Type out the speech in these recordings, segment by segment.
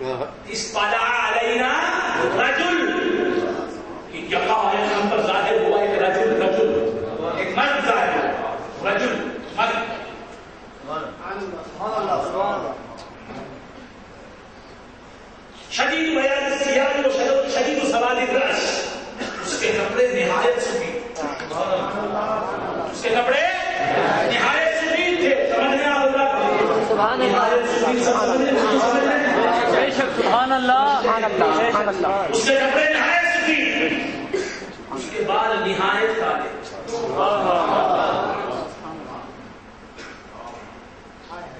اصطلع علینا رجل، یقع ہم پر ظاہر ہوا ایک رجل، ایک مرد ظاہر ہوا، رجل مرد. شدید بیاض الثياب وشدید سواد الراس، اس کے کپڑے نہایت سفید، اس کے کپڑے نہایت سفید تھے. سمجھنے آپ لوگ سبحان اللہ، بے شک سبحان اللہ، اس کے کپڑے نہایت سفید، اس کے بال نہایت کالے.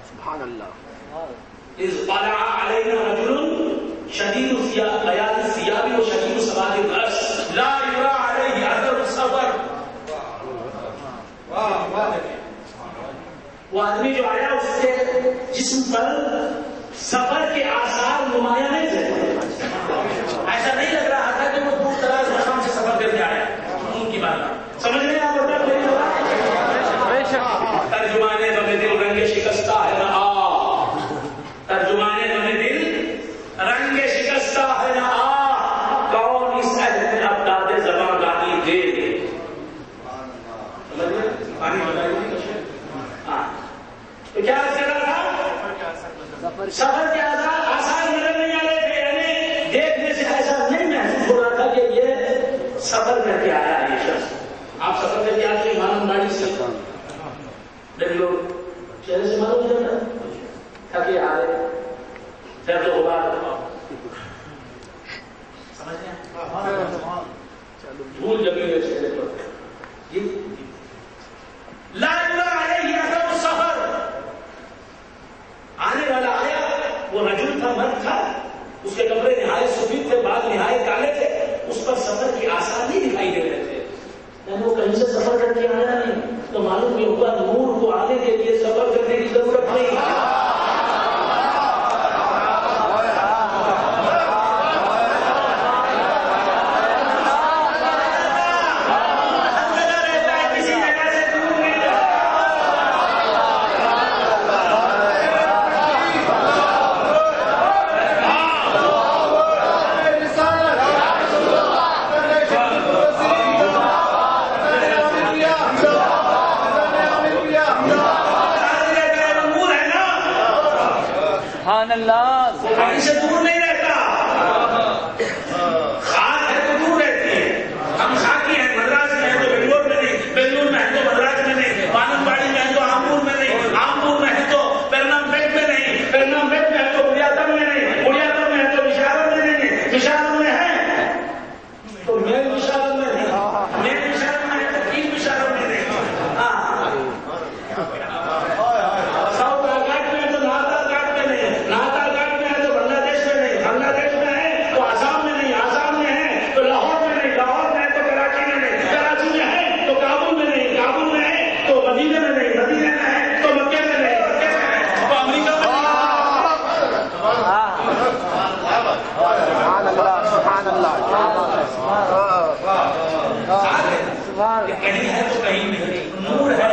سبحان اللہ. اذ طلع علینا رجل شدید بیاض الثياب وشدید سواد الراس لا یرى علیہ اثر السفر. وہ آدمی جو آیا اس کے جسم پر سفر کے آثار نمایاں نہیں تھے. ایسا نہیں لگ رہا تھا کہ وہ دور دراز مقام سے سفر کر کے آیا. ان کی بات سمجھ رہے ہیں آپ؟ ترجمانے غم دل رنگ شکستہ ہے نہ آ، ترجمانے غم دل رنگ شکستہ ہے نہ آ، کون اس عہد میں ابداد زباں گاہی دے. تو کیا کہہ رہا تھا؟ سفر کے آسان نظر نہیں آ رہے تھے، یعنی دیکھنے سے ایسا نہیں محسوس ہو رہا تھا کہ یہ سفر کر کے آیا ہے یہ شخص. آپ سفر کر کے آتے مانم گاڑی سے بنگلور چہرے سے معلوم ہو جاتا تھکے آئے پھر تو ہوگا سمجھ رہے ہیں، دھول لگی ہوئے چہرے پر. لا یرى علیہ اثر السفر، آنے والا آیا، وہ رجل تھا، مرد تھا، اس کے کپڑے نہایت سفید تھے، بال نہایت کالے تھے، اس پر سفر کی آثار نہیں دکھائی دے رہے تھے. یعنی وہ کہیں سے سفر کر کے آیا نہیں، تو معلوم یہ ہوا نور کو آنے کے لیے سفر کرنے کی ضرورت نہیں. کہیں سے دور نہیں رہتا، خاک ہے تو دور رہتی ہے. ہم خاکی ہیں، مدراس میں ہیں تو بنگلور میں نہیں، بنگلور میں ہیں تو مدراس میں نہیں، وانم باڑی میں ہیں تو آمپور میں نہیں، آمپور میں ہیں تو پیرنام پیٹ میں نہیں، پیرنام پیٹ میں ہے تو بڑیاتم میں نہیں، بڑیاتم میں ہے تو وشالم میں نہیں، وشالم میں ہے تو مین وشالم میں نہیں، مین وشالم میں ہے تو تین وشالم میں نہیں. ساؤتھ گھاٹ میں ہے تو ناتال گھاٹ میں نہیں، ناتال گھاٹ میں ہے تو بنگلہ دیش میں نہیں، بنگلہ دیش میں ہے تو آسام میں نہیں، آسام میں ہے تو لاہور میں نہیں، لاہور میں ہے تو کراچی میں نہیں، کراچی میں ہے تو کابل میں نہیں، کابل میں ہے تو مدینے میں نہیں، مدینے میں ہے تو مکے میں نہیں، مکے میں ہے تو امریکہ میں نہیں. سبحان اللہ. کہیں ہے تو کہیں نہیں، نور ہے.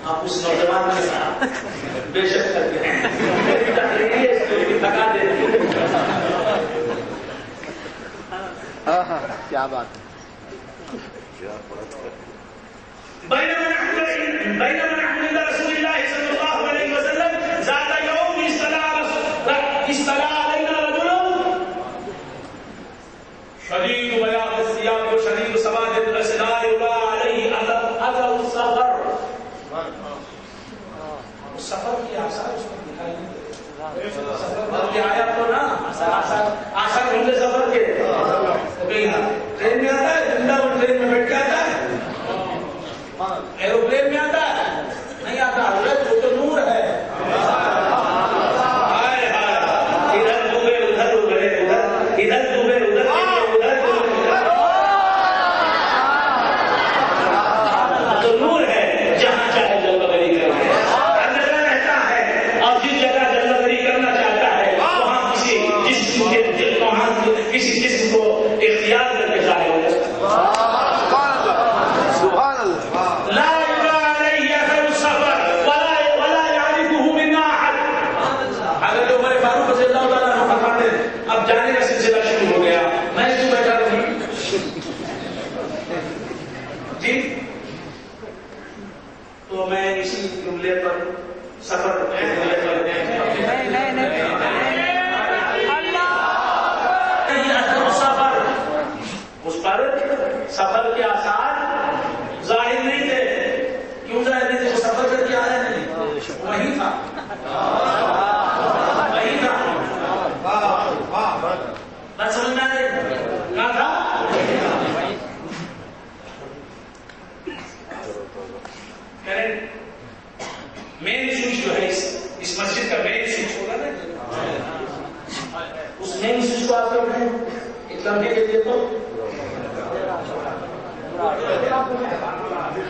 آپ اس نوجوان کے ساتھ بے شک کرتے ہیں، تھکا دیتے ہیں. کیا بات ہے. بينما نحن عند رسول الله صلى الله عليه وسلم ذات يوم اصطلع علينا رجل شديد بياض الثياب وشديد سواد الراس لا يرى عليه اثر السفر. سفر کی آثار اس کو دکھائی نہیں دیتے. سفر کے آیا تو نا آثار ہوں گے سفر کے. ٹرین میں آتا ہے زندہ وہ ٹرین میں بیٹھ کے آتا ہے، ایروپلین میں آتا ہے نہیں آتا. حضرت وہ تو نور ہے. ادھر ڈوبے ادھر ادھر ادھر ڈوبے ادھر ادھر. ٹھیک. تو میں اسی جملے پر سفر اس پر سفر کے آثار ظاہر نہیں تھے. کیوں ظاہر نہیں تھے؟ وہ سفر کر کے آیا نہیں، وہی تھا وہی تھا. بات سمجھنا ہے کہاں تھا؟ مین سوئچ جو ہے اس مسجد کا مین سوئچ ہوگا نا، اس مین سوئچ کو آپ کیا اٹھائیں ایک لمحے کے لیے تو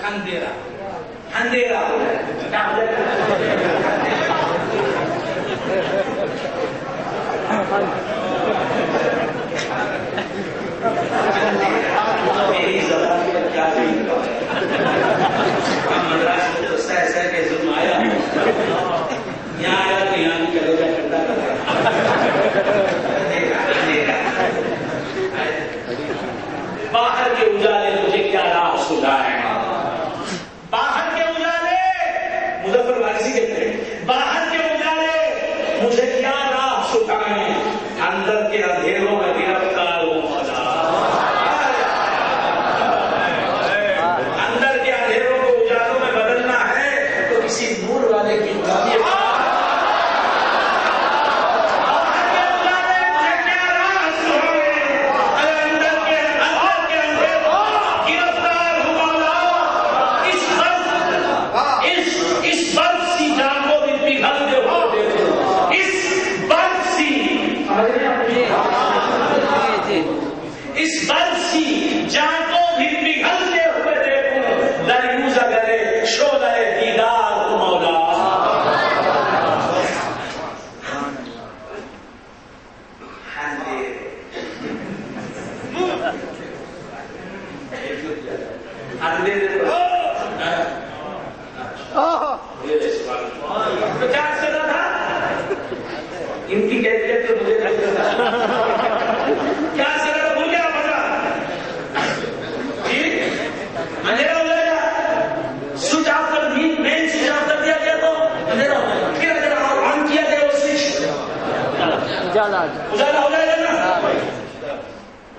اندھیرا اندھیرا ہو جائے. میری زبان میں کیا مدراس میں دوست ایسا ہے کہ ظلم آیا یہاں آیا تو یہاں بھی چلے جا ٹھنڈا باہر کے اجالے مجھے کیا راہ سجائے. باہر کے اجالے مظفر وارثی کہتے ہیں باہر کے اجالے مجھے کیا راہ سجائے، اندر کے اندھیروں میں گرفتار ہوں خدا. اندر کے اندھیروں کو اجالوں میں بدلنا ہے تو کسی نور والے کی ان کی کیفیت تو مجھے کیا سر بھول گیا پتا اندھیرا ہو جائے گا. سوئچ آف کر دی، مین سوئچ آف کر دیا گیا تو اندھیرا ہو جائے گا. پھر اگر آن کیا گیا وہ سوئچ اجالا ہو جائے گا نا.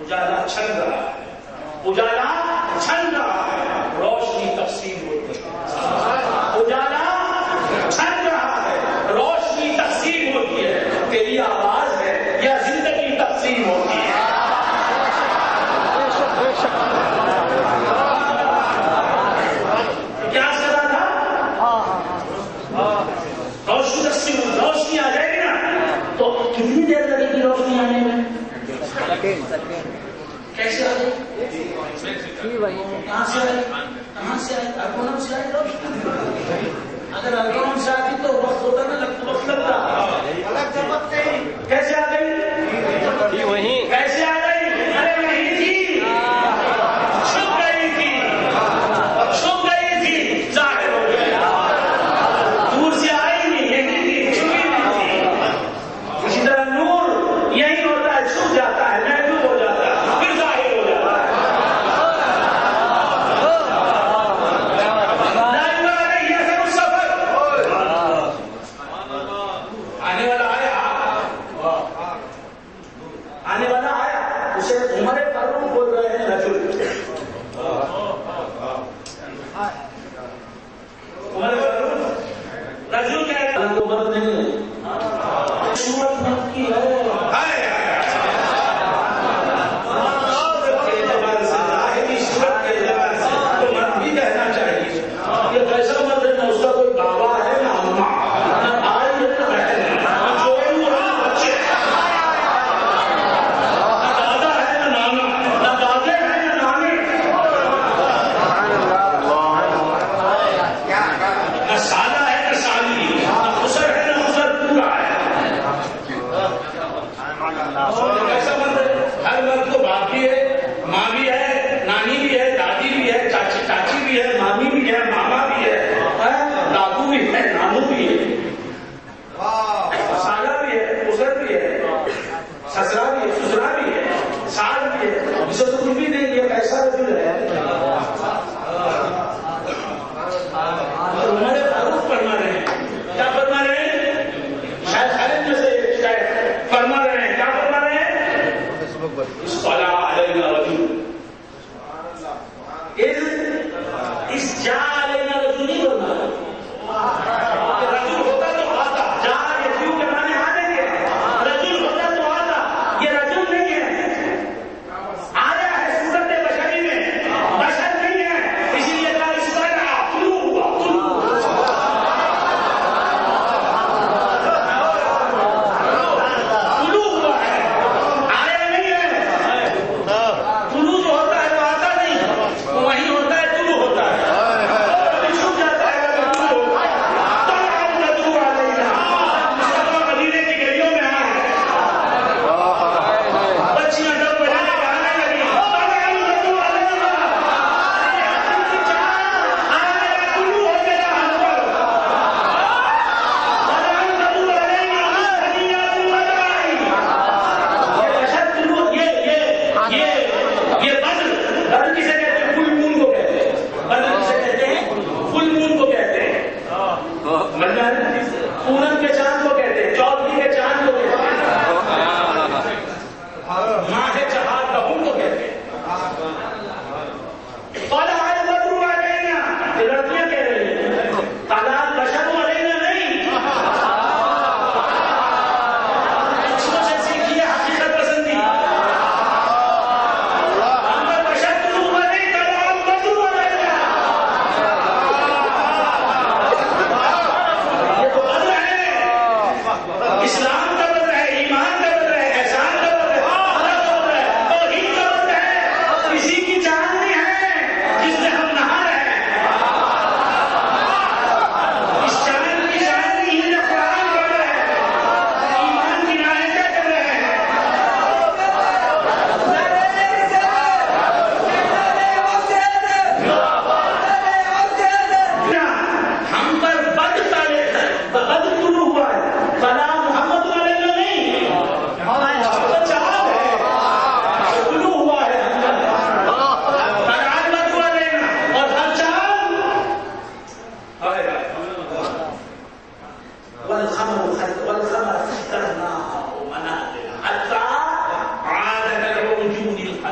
اجالا چھن رہا ہے، اجالا چھن رہا ہے، روشنی تقسیم ہوتی ہے. اجالا چھن رہا ہے، روشنی تقسیم ہوتی ہے. تیری آواز ہے یا زندگی تقسیم ہوتی ہے؟ کیا سزا تھا؟ روشنی تقسیم، روشنی آ جائے گی نا تو کتنی دیر لگے گی روشنی آنے میں؟ کیسے آ جائے گی؟ کہاں سے آئے؟ کہاں سے آئے؟ ارگونم سے آئے روشنی. اگر ارگونم سے آتی تو وقت ہوتا نا، وقت لگتا. الگ جمت نہیں. کیسے آ گئی؟ وہیں کیسے آ گئی؟ ارے وہیں تھی، چھپ گئی تھی، چھپ گئی تھی، ظاہر ہو گیا. دور سے آئی نہیں، یہی تھی، چھپی نہیں تھی. اسی طرح نور یہی ہوتا ہے، چھپ جاتا ہے، محدود ہو جاتا ہے، پھر ظاہر ہو جاتا ہے. آنے والا آیا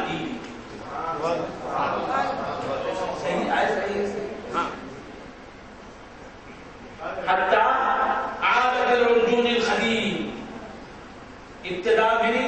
الدين. صحیح آئے صحیح حتی عادت الرجون الخدیم، ابتدا بھی